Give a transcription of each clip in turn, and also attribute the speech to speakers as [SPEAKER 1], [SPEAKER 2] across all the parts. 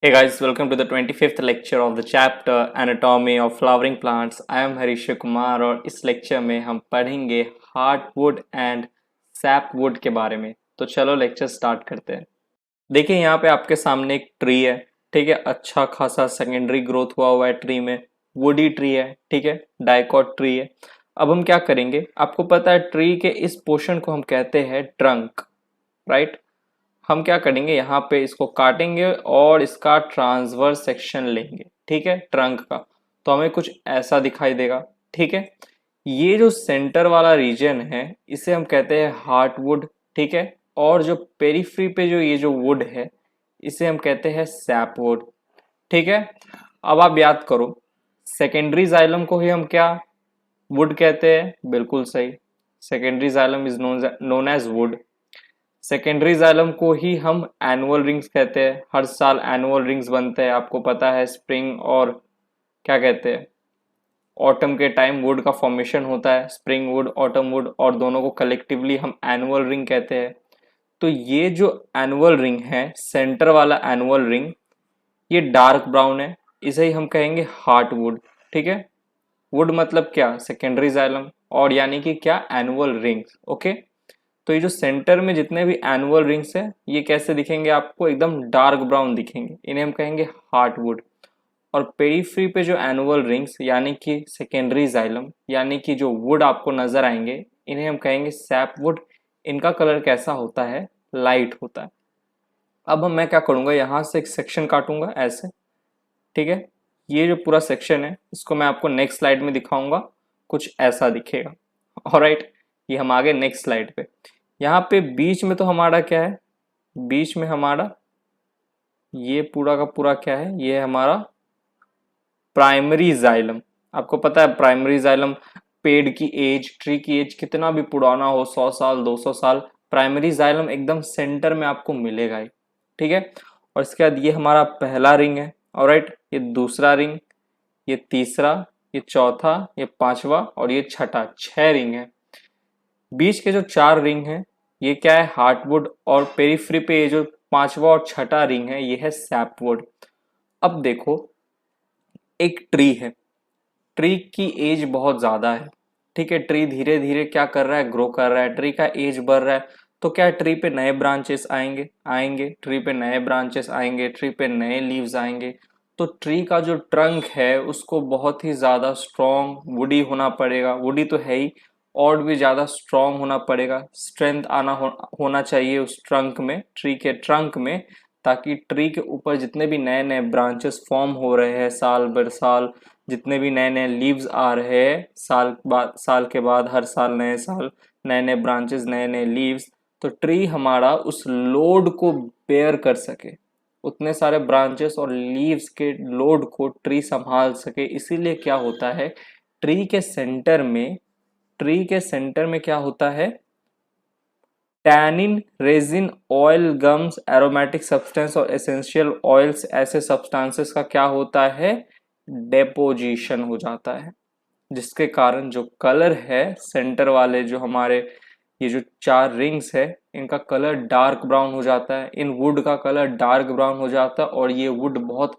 [SPEAKER 1] Hey guys, welcome to the 25th lecture of the chapter Anatomy of Flowering Plants. I am Harish Kumar और इस lecture में हम पढ़ेंगे heartwood and sapwood के बारे में। तो चलो लेक्चर स्टार्ट करते हैं। देखिए यहाँ पे आपके सामने एक ट्री है, ठीक है। अच्छा खासा सेकेंडरी ग्रोथ हुआ है ट्री में, वुडी ट्री है, ठीक है, डाइकॉट ट्री है। अब हम क्या करेंगे, आपको पता है ट्री के इस पोर्शन को हम कहते हैं ट्रंक, राइट। हम क्या करेंगे, यहाँ पे इसको काटेंगे और इसका ट्रांसवर्स सेक्शन लेंगे, ठीक है, ट्रंक का। तो हमें कुछ ऐसा दिखाई देगा, ठीक है। ये जो सेंटर वाला रीजन है इसे हम कहते हैं हार्टवुड, ठीक है। और जो पेरिफ्री पे जो ये जो वुड है इसे हम कहते हैं सैपवुड, ठीक है। अब आप याद करो, सेकेंडरी जाइलम को ही हम क्या वुड कहते हैं, बिल्कुल सही। Secondary xylem is known as wood. Secondary xylem को ही हम एनुअल रिंग्स कहते हैं। हर साल एनुअल रिंग्स बनते हैं, आपको पता है। स्प्रिंग और क्या कहते हैं, ऑटम के टाइम वुड का फॉर्मेशन होता है, स्प्रिंग वुड, ऑटम वुड, और दोनों को कलेक्टिवली हम एनुअल रिंग कहते हैं। तो ये जो एनुअल रिंग है, सेंटर वाला एनुअल रिंग, ये डार्क ब्राउन है, इसे ही हम कहेंगे हार्ट वुड, ठीक है। वुड मतलब क्या, सेकेंडरी जाइलम, और यानी कि क्या, एनुअल रिंग्स, ओके। तो ये जो सेंटर में जितने भी एनुअल रिंग्स है ये कैसे दिखेंगे, आपको एकदम डार्क ब्राउन दिखेंगे, इन्हें हम कहेंगे हार्टवुड। और पेरीफ्री पे जो एनुअल रिंग्स यानी कि सेकेंडरी जाइलम यानी कि जो वुड आपको नजर आएंगे, इन्हें हम कहेंगे सैपवुड। इनका कलर कैसा होता है, लाइट होता है। अब मैं क्या करूंगा, यहाँ से एक सेक्शन काटूंगा ऐसे, ठीक है। ये जो पूरा सेक्शन है इसको मैं आपको नेक्स्ट स्लाइड में दिखाऊंगा, कुछ ऐसा दिखेगा। ऑलराइट, ये हम आगे नेक्स्ट स्लाइड पे। यहाँ पे बीच में तो हमारा क्या है, बीच में हमारा ये पूरा का पूरा क्या है, ये है हमारा प्राइमरी जाइलम। आपको पता है प्राइमरी जाइलम, पेड़ की एज, ट्री की एज कितना भी पुराना हो, 100 साल 200 साल, प्राइमरी जाइलम एकदम सेंटर में आपको मिलेगा ही, ठीक है। और इसके बाद ये हमारा पहला रिंग है, ऑलराइट। ये दूसरा रिंग, ये तीसरा, ये चौथा, ये पांचवा और ये छठा, 6 रिंग है। बीच के जो 4 रिंग हैं ये क्या है, हार्टवुड। और पेरीफ्री पे ये जो पांचवा और छठा रिंग है ये है सैपवुड। अब देखो, एक ट्री है, ट्री की एज बहुत ज्यादा है, ठीक है। ट्री धीरे धीरे क्या कर रहा है, ग्रो कर रहा है, ट्री का एज बढ़ रहा है। तो क्या ट्री पे नए ब्रांचेस आएंगे, आएंगे, ट्री पे नए ब्रांचेस आएंगे, ट्री पे नए लीव्स आएंगे। तो ट्री का जो ट्रंक है उसको बहुत ही ज्यादा स्ट्रॉन्ग वुडी होना पड़ेगा, वुडी तो है ही, और भी ज्यादा स्ट्रॉन्ग होना पड़ेगा। स्ट्रेंथ होना चाहिए उस ट्रंक में, ट्री के ट्रंक में, ताकि ट्री के ऊपर जितने भी नए नए ब्रांचेस फॉर्म हो रहे हैं साल भर साल, जितने भी नए नए लीव्स आ रहे हैं साल के बाद, हर साल नए साल, नए नए ब्रांचेस, नए नए लीव्स, तो ट्री हमारा उस लोड को बेयर कर सके, उतने सारे ब्रांचेस और लीव्स के लोड को ट्री संभाल सके। इसीलिए क्या होता है, ट्री के सेंटर में, ट्री के सेंटर में क्या होता है, tannin, resin, oil, gums, aromatic substance और एसेंशियल ऑयल्स, ऐसे सब्सटेंसेस का क्या होता है, डेपोजिशन हो जाता है। जिसके कारण जो कलर है, सेंटर वाले जो हमारे ये जो 4 रिंग्स है, इनका कलर डार्क ब्राउन हो जाता है, इन वुड का कलर डार्क ब्राउन हो जाता है, और ये वुड बहुत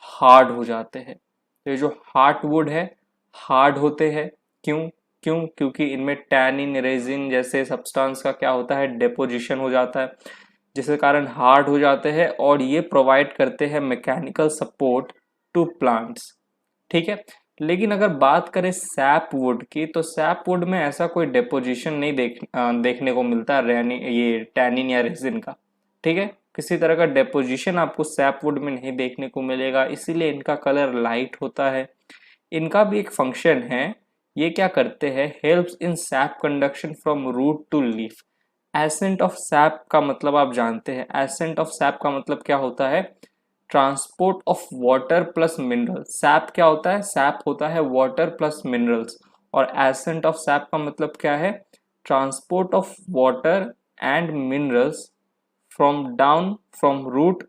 [SPEAKER 1] हार्ड हो जाते हैं। ये जो हार्ड वुड है, हार्ड होते हैं, क्यों, क्योंकि इनमें टैनिन, रेजिन जैसे सब्सटेंस का क्या होता है, डेपोजिशन हो जाता है, जिसके कारण हार्ड हो जाते हैं, और ये प्रोवाइड करते हैं मैकेनिकल सपोर्ट टू प्लांट्स, ठीक है। लेकिन अगर बात करें सैप वुड की, तो सैप वुड में ऐसा कोई डेपोजिशन नहीं देखने को मिलता ये टैनिन या रेजिन का, ठीक है। किसी तरह का डेपोजिशन आपको सैप वुड में नहीं देखने को मिलेगा, इसीलिए इनका कलर लाइट होता है। इनका भी एक फंक्शन है, ये क्या करते हैं, helps in sap conduction from root to leaf. Ascent of sap का मतलब आप जानते हैं, एसेंट ऑफ सैप का मतलब क्या होता है, transport of water plus mineral. Sap क्या होता है, सैप होता है वाटर प्लस मिनरल्स। और एसेंट ऑफ सैप का मतलब क्या है, transport of water and minerals from down, from root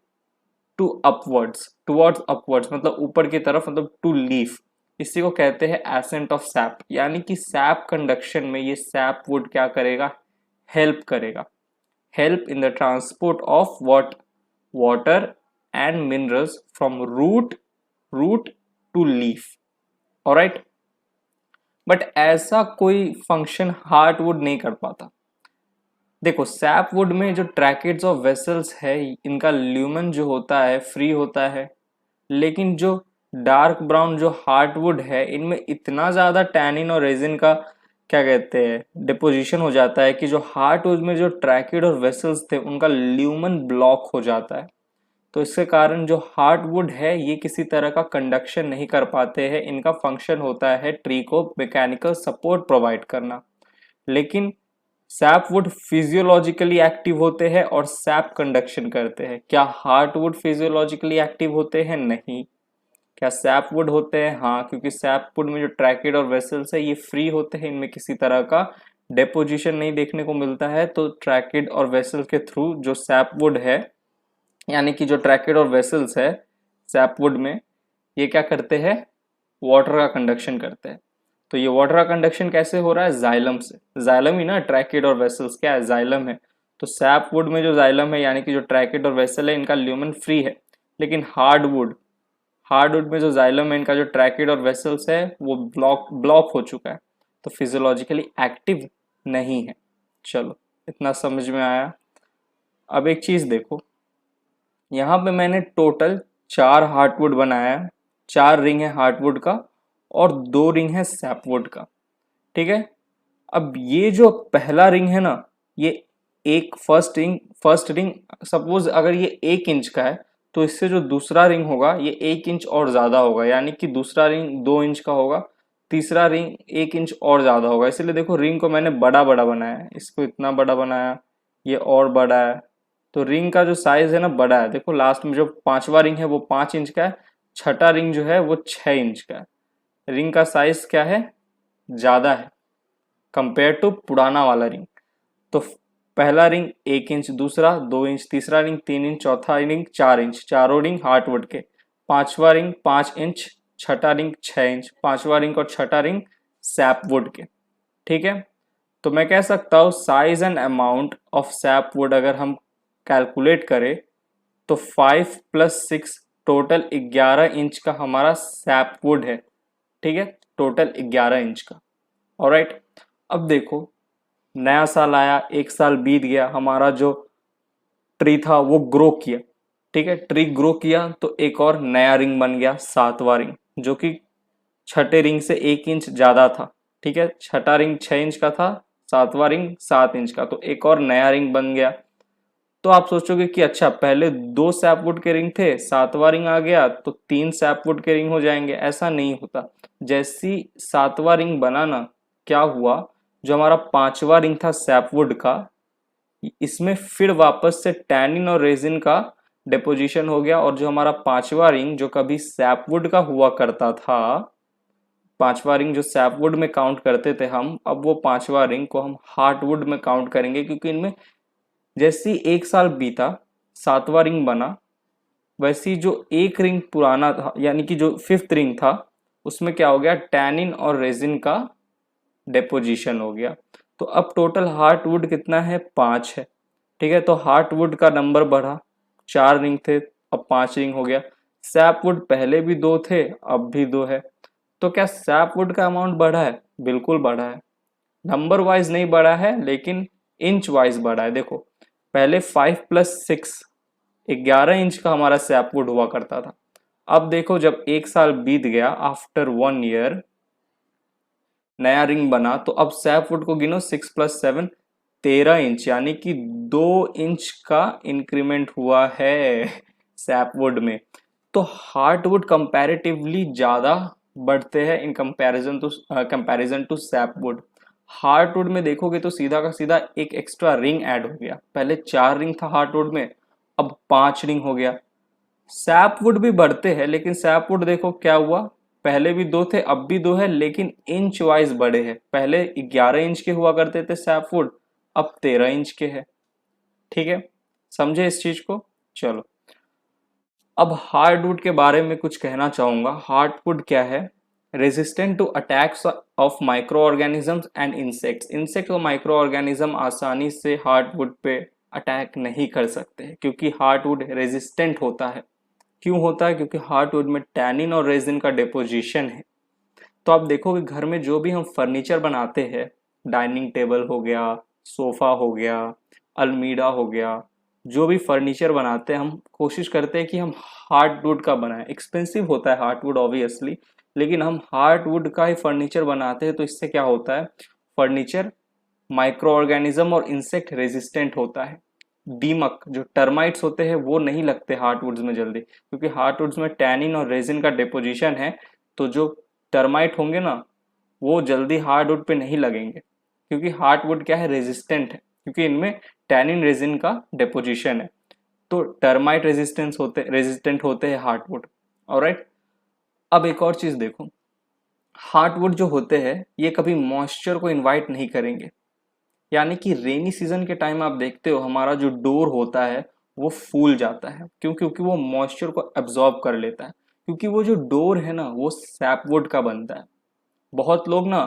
[SPEAKER 1] to upwards, towards upwards मतलब ऊपर की तरफ, मतलब टू लीफ। इसी को कहते हैं एसेंट ऑफ सैप। यानी कि सैप कंडक्शन में ये सैप वुड क्या करेगा, हेल्प करेगा, help in the transport of what, water and minerals from root to leaf. Alright, but ऐसा कोई फंक्शन हार्टवुड नहीं कर पाता। देखो सैपवुड में जो ट्रैकेट्स ऑफ वेसल्स है इनका ल्यूमन जो होता है फ्री होता है, लेकिन जो डार्क ब्राउन जो हार्टवुड है इनमें इतना ज़्यादा टैनिन और रेजिन का क्या कहते हैं डिपोजिशन हो जाता है कि जो हार्टवुड में जो ट्रैकेट और वेसल्स थे उनका ल्यूमन ब्लॉक हो जाता है। तो इसके कारण जो हार्टवुड है ये किसी तरह का कंडक्शन नहीं कर पाते हैं। इनका फंक्शन होता है ट्री को मैकेनिकल सपोर्ट प्रोवाइड करना। लेकिन सैपवुड फिजियोलॉजिकली एक्टिव होते हैं और सैप कंडक्शन करते हैं। क्या हार्टवुड फिजियोलॉजिकली एक्टिव होते हैं? नहीं। क्या सैपवुड होते हैं? हाँ, क्योंकि सैपवुड में जो ट्रैकेट और वेसल्स है ये फ्री होते हैं, इनमें किसी तरह का डेपोजिशन नहीं देखने को मिलता है। तो ट्रैकेट और वेसल के थ्रू जो सैपवुड है यानी कि जो ट्रैकेट और वेसल्स है सैपवुड में ये क्या करते हैं? वाटर का कंडक्शन करते हैं। तो ये वाटर का कंडक्शन कैसे हो रहा है? जाइलम से। जाइलम ही ना ट्रैकेट और वेसल्स क्या है? जाइलम है। तो सैपवुड में जो जाइलम है यानी कि जो ट्रैकेट और वेसल है इनका ल्यूमन फ्री है, लेकिन हार्डवुड में जो जाइलम है इनका जो ट्रैकेट और वेसल्स है वो ब्लॉक हो चुका है, तो फिजियोलॉजिकली एक्टिव नहीं है। चलो इतना समझ में आया। अब एक चीज देखो, यहाँ पे मैंने टोटल 4 हार्टवुड बनाया है। 4 रिंग है हार्टवुड का और 2 रिंग है सैपवुड का। ठीक है, अब ये जो पहला रिंग है ना ये एक फर्स्ट रिंग सपोज अगर ये 1 इंच का है तो इससे जो दूसरा रिंग होगा ये 1 इंच और ज्यादा होगा, यानी कि दूसरा रिंग 2 इंच का होगा, तीसरा रिंग 1 इंच और ज्यादा होगा। इसलिए देखो रिंग को मैंने बड़ा बड़ा बनाया है, इसको इतना बड़ा बनाया, ये और बड़ा है। तो रिंग का जो साइज है ना बड़ा है। देखो लास्ट में जो 5वां रिंग है वो 5 इंच का है, छठा रिंग जो है वो 6 इंच का है। रिंग का साइज क्या है? ज्यादा है कंपेयर टू पुराना वाला रिंग। तो पहला रिंग 1 इंच, दूसरा 2 इंच, तीसरा रिंग 3 इंच, चौथा रिंग 4 इंच, चारों रिंग हार्टवुड के। पांचवा रिंग 5 इंच, छठा रिंग 6 इंच, पांचवा रिंग और छठा रिंग सैपवुड के। ठीक है, तो मैं कह सकता हूँ size and amount of sapwood अगर हम कैलकुलेट करें तो 5 + 6 टोटल 11 इंच का हमारा सैपवुड है। ठीक है, टोटल 11 इंच का। ऑलराइट, अब देखो नया साल आया, 1 साल बीत गया, हमारा जो ट्री था वो ग्रो किया। ठीक है, ट्री ग्रो किया तो एक और नया रिंग बन गया, 7वां रिंग, जो कि छठे रिंग से 1 इंच ज्यादा था। ठीक है, छठा रिंग 6 इंच का था, 7वां रिंग 7 इंच का, तो एक और नया रिंग बन गया। तो आप सोचोगे कि अच्छा पहले 2 सैपवुड के रिंग थे, 7वां रिंग आ गया तो 3 सैपवुड के रिंग हो जाएंगे। ऐसा नहीं होता। जैसी 7वां रिंग बना ना, क्या हुआ, जो हमारा 5वां रिंग था सैपवुड का इसमें फिर वापस से टैनिन और रेजिन का डिपोजिशन हो गया, और जो हमारा 5वां रिंग जो कभी सैपवुड का हुआ करता था, 5वां रिंग जो सैपवुड में काउंट करते थे हम, अब वो 5वां रिंग को हम हार्टवुड में काउंट करेंगे, क्योंकि इनमें जैसी 1 साल बीता 7वां रिंग बना, वैसी जो एक रिंग पुराना था यानी कि जो 5th रिंग था उसमें क्या हो गया, टैनिन और रेजिन का डिपोजिशन हो गया। तो अब टोटल हार्टवुड कितना है? 5 है। ठीक है, तो हार्टवुड का नंबर बढ़ा, 4 रिंग थे अब 5 रिंग हो गया। सैपवुड पहले भी 2 थे अब भी 2 है। तो क्या सैपवुड का अमाउंट बढ़ा है? बिल्कुल बढ़ा है। नंबर वाइज नहीं बढ़ा है लेकिन इंच वाइज बढ़ा है। देखो पहले 5 + 6 11 इंच का हमारा सैपवुड हुआ करता था। अब देखो जब 1 साल बीत गया, आफ्टर 1 ईयर नया रिंग बना, तो अब सैपवुड को गिनो, 6 + 7 13 इंच, यानी कि 2 इंच का इंक्रीमेंट हुआ है सैपवुड में। तो हार्टवुड कंपैरेटिवली ज्यादा बढ़ते हैं in comparison to sapwood. Heartwood में देखोगे तो सीधा का सीधा एक एक्स्ट्रा रिंग ऐड हो गया। पहले 4 रिंग था हार्टवुड में, अब 5 रिंग हो गया। सैपवुड भी बढ़ते हैं लेकिन सैपवुड देखो क्या हुआ, पहले भी 2 थे अब भी 2 है, लेकिन इंच वाइज बड़े हैं। पहले 11 इंच के हुआ करते थे सैपवुड, अब 13 इंच के है। ठीक है, समझे इस चीज को? चलो अब हार्डवुड के बारे में कुछ कहना चाहूंगा। हार्डवुड क्या है? Resistant to attacks of micro organisms and insects. Insect और माइक्रो ऑर्गेनिज्म आसानी से हार्डवुड पे अटैक नहीं कर सकते क्योंकि हार्डवुड रेजिस्टेंट होता है। क्यों होता है? क्योंकि हार्डवुड में टैनिन और रेजिन का डिपोजिशन है। तो आप देखोगे घर में जो भी हम फर्नीचर बनाते हैं, डाइनिंग टेबल हो गया, सोफा हो गया, अलमीरा हो गया, जो भी फर्नीचर बनाते हैं हम कोशिश करते हैं कि हम हार्डवुड का बनाएं। एक्सपेंसिव होता है हार्डवुड ऑब्वियसली, लेकिन हम हार्डवुड का ही फर्नीचर बनाते हैं। तो इससे क्या होता है, फर्नीचर माइक्रो ऑर्गेनिज्म और इंसेक्ट रेजिस्टेंट होता है। दीमक जो टर्माइट्स होते हैं वो नहीं लगते हार्डवुड्स में जल्दी, क्योंकि हार्डवुड्स में टैनिन और रेजिन का डिपोजिशन है। तो जो टर्माइट होंगे ना, वो जल्दी हार्डवुड पे नहीं लगेंगे, क्योंकि हार्डवुड क्या है, रेजिस्टेंट है, क्योंकि इनमें टैनिन रेजिन का डिपोजिशन है। तो टर्माइट रेजिस्टेंट होते हैं हार्डवुड। ऑलराइट, अब एक और चीज देखो, हार्डवुड जो होते हैं ये कभी मॉइस्चर को इनवाइट नहीं करेंगे। यानी कि रेनी सीजन के टाइम आप देखते हो हमारा जो डोर होता है वो फूल जाता है। क्यों? क्योंकि वो मॉइस्चर को एब्जॉर्ब कर लेता है, क्योंकि वो जो डोर है ना वो सैपवुड का बनता है। बहुत लोग ना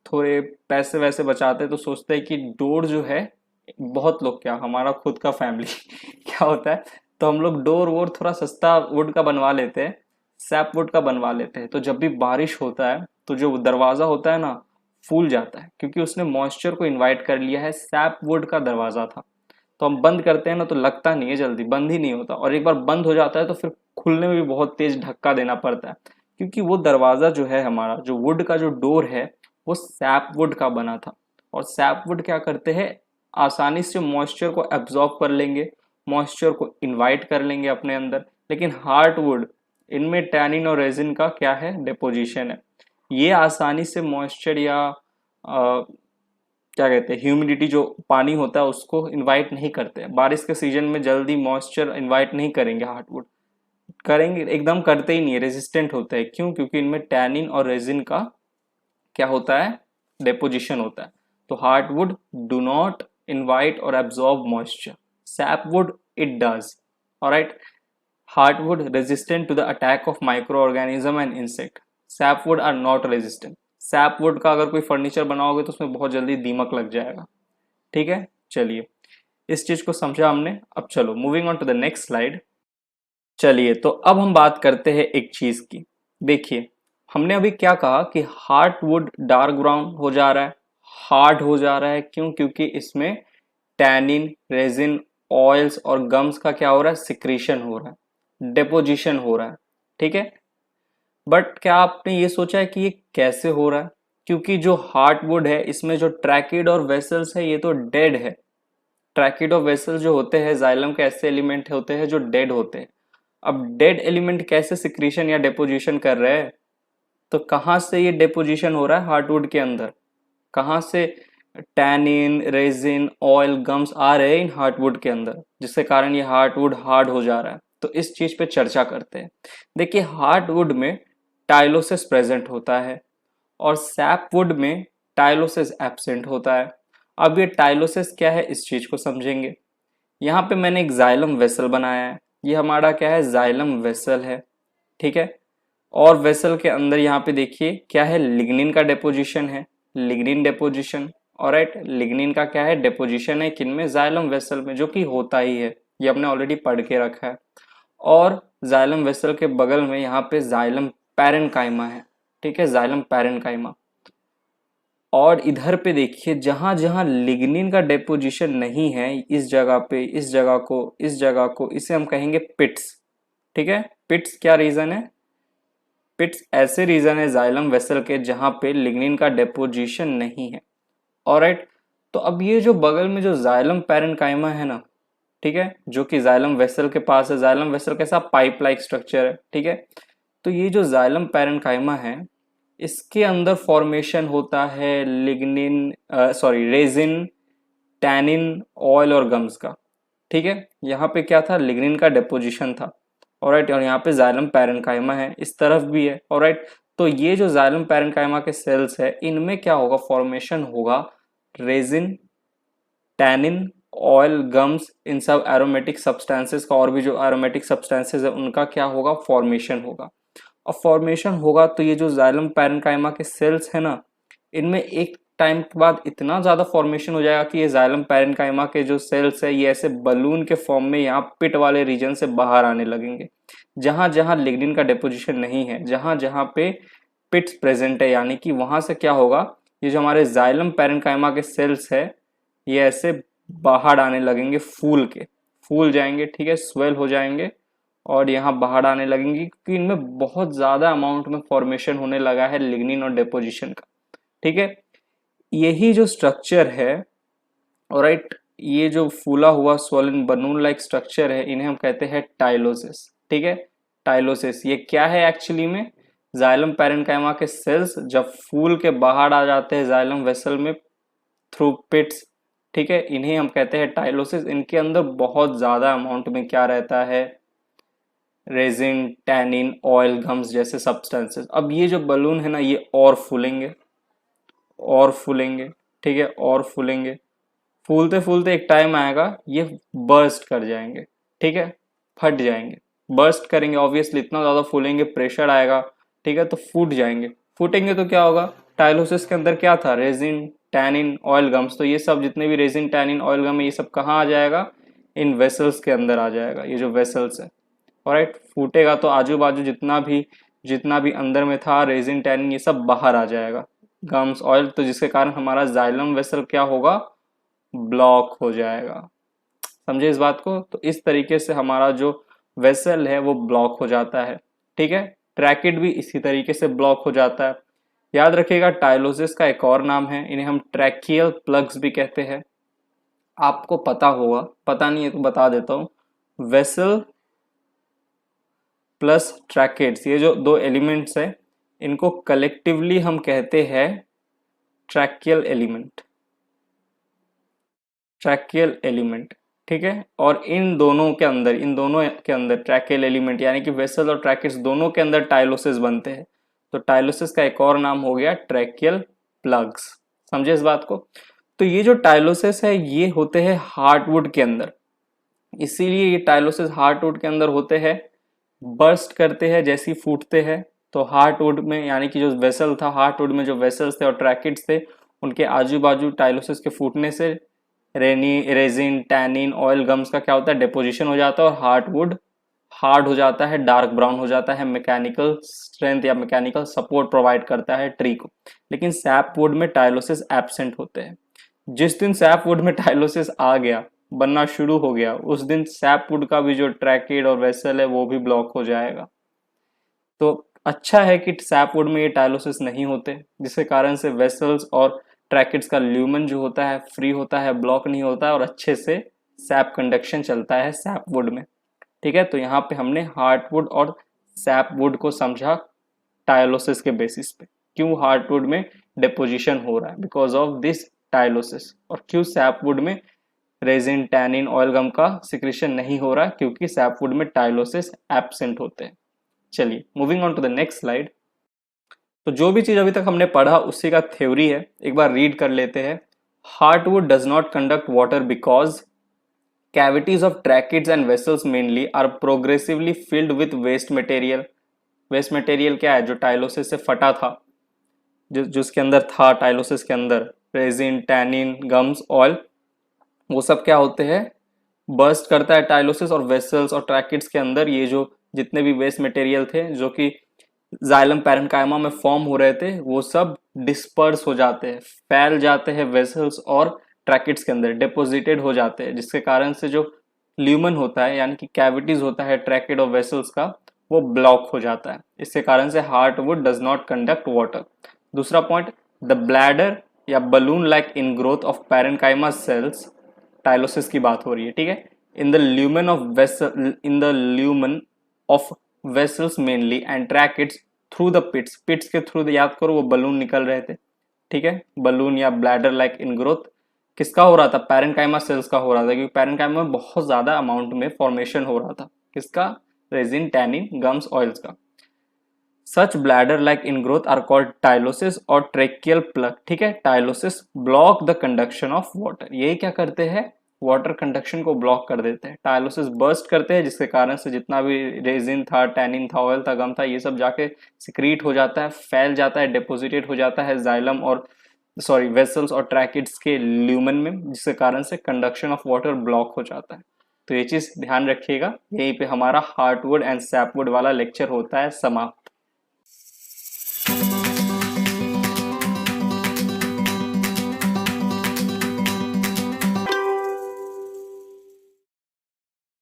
[SPEAKER 1] थोड़े पैसे वैसे बचाते हैं तो सोचते हैं कि डोर जो है, बहुत लोग क्या, हमारा खुद का फैमिली क्या होता है, तो हम लोग डोर वोर थोड़ा सस्ता वुड का बनवा लेते हैं, सैप वुड का बनवा लेते हैं। तो जब भी बारिश होता है तो जो दरवाजा होता है ना फूल जाता है, क्योंकि उसने मॉइस्चर को इनवाइट कर लिया है। सैप वुड का दरवाजा था, तो हम बंद करते हैं ना तो लगता नहीं है, जल्दी बंद ही नहीं होता, और एक बार बंद हो जाता है तो फिर खुलने में भी बहुत तेज धक्का देना पड़ता है, क्योंकि वो दरवाजा जो है, हमारा जो वुड का जो डोर है वो सैप वुड का बना था। और सैप वुड क्या करते हैं, आसानी से मॉइस्चर को एब्जॉर्ब कर लेंगे, मॉइस्चर को इनवाइट कर लेंगे अपने अंदर। लेकिन हार्डवुड, इनमें टैनिन और रेजिन का क्या है, डिपोजिशन है। ये आसानी से मॉइस्चर या क्या कहते हैं, ह्यूमिडिटी जो पानी होता है उसको इनवाइट नहीं करते हैं। बारिश के सीजन में जल्दी मॉइस्चर इनवाइट नहीं करेंगे हार्डवुड, करेंगे एकदम करते ही नहीं है, रेजिस्टेंट होता है। क्यों? क्योंकि इनमें टैनिन और रेजिन का क्या होता है, डिपोजिशन होता है। तो हार्डवुड डू नॉट इनवाइट और absorb moisture, sapwood it does. Alright, hardwood resistant to the attack of micro organism and insect, sapwood are not resistant. Sapwood का अगर कोई फर्नीचर बनाओगे तो उसमें बहुत जल्दी दीमक लग जाएगा। ठीक है, चलिए इस चीज को समझा हमने। अब चलो moving on to the next slide. चलिए तो अब हम बात करते हैं एक चीज की। देखिए हमने अभी क्या कहा कि हार्डवुड डार्क ब्राउन हो जा रहा है, हार्ड हो जा रहा है। क्यों? क्योंकि इसमें टैनिन, रेजिन, ऑयल्स और गम्स का क्या हो रहा है, सिक्रीशन हो रहा है, डिपोजिशन हो रहा है। ठीक है, बट क्या आपने ये सोचा है कि ये कैसे हो रहा है? क्योंकि जो हार्डवुड है इसमें जो ट्रैकिड और वेसल्स है ये तो डेड है। ट्रैकिड और वेसल्स जो होते हैं जाइलम के ऐसे एलिमेंट होते हैं जो डेड होते हैं। अब डेड एलिमेंट कैसे सिक्रीशन या डिपोजिशन कर रहे हैं? तो कहाँ से ये डिपोजिशन हो रहा है हार्डवुड के अंदर? कहाँ से टैनिन, रेजिन, ऑयल, गम्स आ रहे हैं इन हार्डवुड के अंदर, जिसके कारण ये हार्डवुड हार्ड हो जा रहा है? तो इस चीज पे चर्चा करते हैं। देखिए हार्डवुड में टाइलोसिस प्रेजेंट होता है और सैपवुड में टाइलोसिस एब्सेंट होता है। अब ये टाइलोसिस क्या है इस चीज को समझेंगे। यहाँ पे मैंने एक जाइलम वेसल बनाया है, ये हमारा क्या है, जाइलम वेसल है। ठीक है, और वेसल के अंदर यहाँ पे देखिए क्या है, लिग्निन का डिपोजिशन है, लिग्निन डिपोजिशन। ऑलराइट, लिग्निन का क्या है, डिपोजिशन है किन में, जाइलम वेसल में, जो कि होता ही है, ये हमने ऑलरेडी पढ़ के रखा है। और जाइलम वेसल के बगल में यहाँ पे जाइलम पैरेन्काइमा है। ठीक है, जाइलम पैरेन्काइमा। और इधर पे देखिए जहां जहां लिग्निन का डिपोजिशन नहीं है, इस जगह पे, इस जगह को, इस जगह को, इसे हम कहेंगे पिट्स। ठीक है, पिट्स क्या रीजन है, पिट्स ऐसे रीजन है जाइलम वेसल के जहां पे लिग्निन का डिपोजिशन नहीं है। ऑलराइट, तो अब ये जो बगल में जो जाइलम पैरेन्काइमा है ना, ठीक है, जो कि जाइलम वेसल के पास है, जाइलम वेसल कैसा, पाइप लाइक स्ट्रक्चर है। ठीक है, तो ये जो जाइलम पैरेन्काइमा है इसके अंदर फॉर्मेशन होता है lignin, sorry, resin, tannin, oil और गम्स का। ठीक है, यहाँ पे क्या था, लिग्निन का डिपोजिशन था। ऑलराइट, और यहाँ पे जाइलम पैरेन्काइमा है, इस तरफ भी है। ऑलराइट, तो ये जो जाइलम पैरेन्काइमा के सेल्स है इनमें क्या होगा, फॉर्मेशन होगा रेजिन, टैनिन, ऑयल, गम्स, इन सब एरोमेटिक सब्सटेंसेस का, और भी जो एरोमेटिक सब्सटेंसेस है उनका क्या होगा, फॉर्मेशन होगा। और फॉर्मेशन होगा तो ये जो जाइलम पैरेन्काइमा के सेल्स है ना, इनमें एक टाइम के बाद इतना ज़्यादा फॉर्मेशन हो जाएगा कि ये जाइलम पैरेन्काइमा के जो सेल्स है ये ऐसे बलून के फॉर्म में यहाँ पिट वाले रीजन से बाहर आने लगेंगे। जहां जहां लिग्निन का डिपोजिशन नहीं है, जहां जहां पे पिट्स प्रेजेंट है, यानी कि वहां से क्या होगा, ये जो हमारे जाइलम पैरेन्काइमा के सेल्स है ये ऐसे बाहर आने लगेंगे, फूल जाएंगे, ठीक है, स्वेल हो जाएंगे और यहाँ बाहर आने लगेंगे क्योंकि इनमें बहुत ज्यादा अमाउंट में फॉर्मेशन होने लगा है लिग्निन और डिपोजिशन का। ठीक है, यही जो स्ट्रक्चर है, ऑलराइट, ये जो फूला हुआ स्वोलन बलून लाइक स्ट्रक्चर है, इन्हें हम कहते हैं टाइलोसिस। ठीक है, टाइलोसिस ये क्या है एक्चुअली में, जाइलम पैरेन्काइमा के सेल्स जब फूल के बाहर आ जाते हैं जाइलम वेसल में थ्रू पिट्स, ठीक है, इन्हें हम कहते हैं टाइलोसिस। इनके अंदर बहुत ज्यादा अमाउंट में क्या रहता है, रेजिन, टैनिन, ऑयल, गम्स जैसे सब्सटेंसेस। अब ये जो बलून है ना ये और फूलेंगे और फूलेंगे, ठीक है, और फूलेंगे, फूलते फूलते एक टाइम आएगा ये बर्स्ट कर जाएंगे, ठीक है, फट जाएंगे, बर्स्ट करेंगे, ऑब्वियसली इतना ज्यादा फूलेंगे, प्रेशर आएगा, ठीक है, तो फूट जाएंगे। फूटेंगे तो क्या होगा, टाइलोसिस के अंदर क्या था, रेजिन, टैनिन, ऑयल गम्स, तो ये सब जितने भी रेजिन, टैनिन, ऑयल गम है ये सब कहाँ आ जाएगा, इन वेसल्स के अंदर आ जाएगा, ये जो वेसल्स है। ऑलराइट, फूटेगा तो आजू बाजू जितना भी अंदर में था रेजिन, टैनिन, ये सब बाहर आ जाएगा, गम्स, ऑयल, तो जिसके कारण हमारा जाइलम वेसल क्या होगा, ब्लॉक हो जाएगा। समझे इस बात को, तो इस तरीके से हमारा जो वेसल है वो ब्लॉक हो जाता है। ठीक है, ट्रैकिड भी इसी तरीके से ब्लॉक हो जाता है। याद रखिएगा टाइलोसिस का एक और नाम है, इन्हें हम ट्रैकियल प्लग्स भी कहते हैं। आपको पता होगा, पता नहीं है तो बता देता हूं, वेसल प्लस ट्रैकिड्स, ये जो दो एलिमेंट्स है इनको कलेक्टिवली हम कहते हैं ट्रैकियल एलिमेंट, ट्रैकियल एलिमेंट। ठीक है, और इन दोनों के अंदर ट्रैकियल एलिमेंट यानी कि वेसल और ट्रैकिड्स दोनों के अंदर टाइलोसिस बनते हैं। तो टाइलोसिस का एक और नाम हो गया ट्रैकियल प्लग्स। समझे इस बात को, तो ये जो टाइलोसिस है ये होते हैं हार्टवुड के अंदर, इसीलिए ये टाइलोसिस हार्टवुड के अंदर होते हैं, बर्स्ट करते हैं जैसे ही फूटते हैं। तो हार्टवुड में यानी कि जो वेसल था, हार्टवुड में जो वेसल्स थे और ट्रैकिड्स थे उनके आजू बाजू टाइलोसिस के फूटने से रेजिन, टैनिन, ऑयल गम्स का क्या होता है, डिपोजिशन हो जाता है और हार्टवुड हार्ड हो जाता है, डार्क ब्राउन हो जाता है, मैकेनिकल स्ट्रेंथ या मैकेनिकल सपोर्ट प्रोवाइड करता है ट्री को। लेकिन सैपवुड में टाइलोसिस एब्सेंट होते हैं। जिस दिन सैपवुड में टाइलोसिस आ गया, बनना शुरू हो गया, उस दिन सैपवुड का भी जो ट्रैकिड और वेसल है वो भी ब्लॉक हो जाएगा। तो अच्छा है कि सैपवुड में ये टाइलोसिस नहीं होते, जिसके कारण से वेसल्स और ट्रैकिड्स का ल्यूमन जो होता है फ्री होता है, ब्लॉक नहीं होता है और अच्छे से सैप कंडक्शन चलता है सैपवुड में। ठीक है, तो यहाँ पे हमने हार्टवुड और सैपवुड को समझा टाइलोसिस के बेसिस पे, क्यों हार्टवुड में डिपोजिशन हो रहा है बिकॉज ऑफ दिस टाइलोसिस, और क्यों सैपवुड में रेजिन, टैनिन, ऑयल गम का सिक्रेशन नहीं हो रहा है, क्योंकि सैपवुड में टाइलोसिस एब्सेंट होते हैं। चलिए moving on to the next slide. तो जो भी चीज अभी तक हमने पढ़ा उसी का थ्योरी है, एक बार रीड कर लेते हैं। Heartwood does not conduct water because cavities of tracheids and vessels mainly are progressively filled with waste material। Waste material क्या है, जो टाइलोसिस से फटा था, जिसके अंदर था टाइलोसिस के अंदर रेजिन, टैनिन, गम्स, ऑयल, वो सब क्या होते हैं, बर्स्ट करता है टाइलोसिस, और वेसल्स और ट्रैकिड्स के अंदर ये जो जितने भी वेस्ट मटेरियल थे जो कि जाइलम पैरेन्काइमा में फॉर्म हो रहे थे वो सब डिस्पर्स हो जाते हैं, फैल जाते हैं वेसल्स और ट्रैकिड्स के अंदर, डिपोजिटेड हो जाते हैं, जिसके कारण से जो ल्यूमन होता है यानी कि कैविटीज होता है ट्रैकिड और वेसल्स का वो ब्लॉक हो जाता है। इसके कारण से heartwood does not conduct water. दूसरा पॉइंट, द ब्लैडर या balloon like ingrowth of parenchyma cells, tylosis की बात हो रही है, ठीक है, in the lumen of vessels mainly and tracheids through the pits के थ्रू, याद करो वो बलून निकल रहे थे, ठीक है, बलून या ब्लैडर लाइक इन ग्रोथ किसका हो रहा था, पैरेन्काइमा सेल्स का हो रहा था, क्योंकि पैरेन्काइमा में बहुत ज्यादा अमाउंट में फॉर्मेशन हो रहा था, किसका, रेजिन, टैनिन, गम्स, ऑयल्स का। Such bladder like ingrowth are called tylosis और ट्रेकियल प्लग। ठीक है, tylosis block the conduction of water, ये क्या करते हैं, वाटर कंडक्शन को ब्लॉक कर देते हैं। टाइलोसिस बर्स्ट करते हैं जिसके कारण से जितना भी रेजिन था, टैनिन था, ऑयल था, गम था, ये सब जाके सिक्रीट हो जाता है, फैल जाता है, डिपोजिटेड हो जाता है जाइलम और सॉरी वेसल्स और ट्रैकिड्स के ल्यूमन में, जिसके कारण से कंडक्शन ऑफ वाटर ब्लॉक हो जाता है। तो ये चीज़ ध्यान रखिएगा। यहीं पे हमारा हार्टवुड एंड सैपवुड वाला लेक्चर होता है समाप्त।